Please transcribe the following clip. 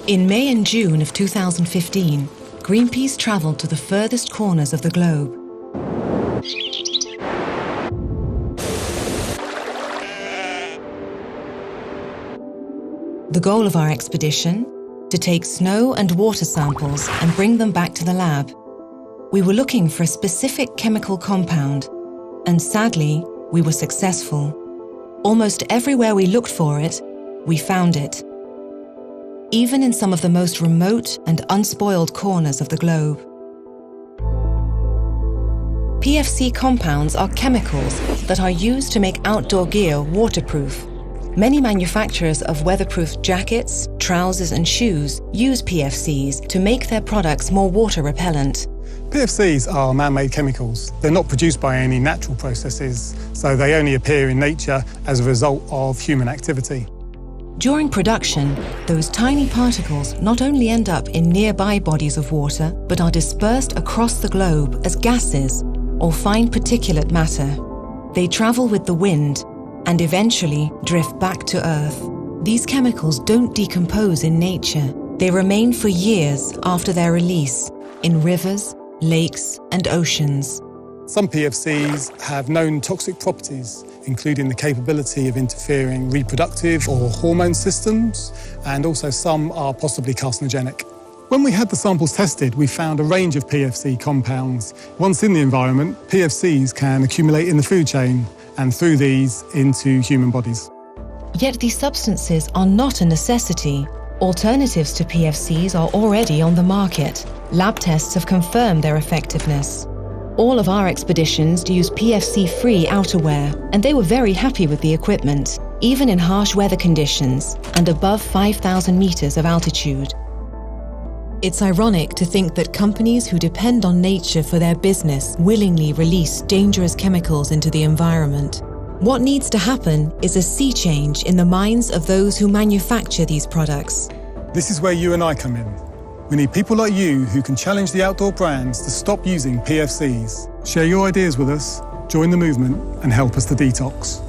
In May and June of 2015, Greenpeace travelled to the furthest corners of the globe. The goal of our expedition? To take snow and water samples and bring them back to the lab. We were looking for a specific chemical compound, and sadly, we were successful. Almost everywhere we looked for it, we found it. Even in some of the most remote and unspoiled corners of the globe. PFC compounds are chemicals that are used to make outdoor gear waterproof. Many manufacturers of weatherproof jackets, trousers and shoes use PFCs to make their products more water repellent. PFCs are man-made chemicals. They're not produced by any natural processes, so they only appear in nature as a result of human activity. During production, those tiny particles not only end up in nearby bodies of water, but are dispersed across the globe as gases or fine particulate matter. They travel with the wind and eventually drift back to Earth. These chemicals don't decompose in nature. They remain for years after their release in rivers, lakes and oceans. Some PFCs have known toxic properties, including the capability of interfering reproductive or hormone systems, and also some are possibly carcinogenic. When we had the samples tested, we found a range of PFC compounds. Once in the environment, PFCs can accumulate in the food chain, and through these into human bodies. Yet these substances are not a necessity. Alternatives to PFCs are already on the market. Lab tests have confirmed their effectiveness. All of our expeditions use PFC-free outerwear, and they were very happy with the equipment, even in harsh weather conditions and above 5,000 meters of altitude. It's ironic to think that companies who depend on nature for their business willingly release dangerous chemicals into the environment. What needs to happen is a sea change in the minds of those who manufacture these products. This is where you and I come in. We need people like you who can challenge the outdoor brands to stop using PFCs. Share your ideas with us, join the movement, and help us to detox.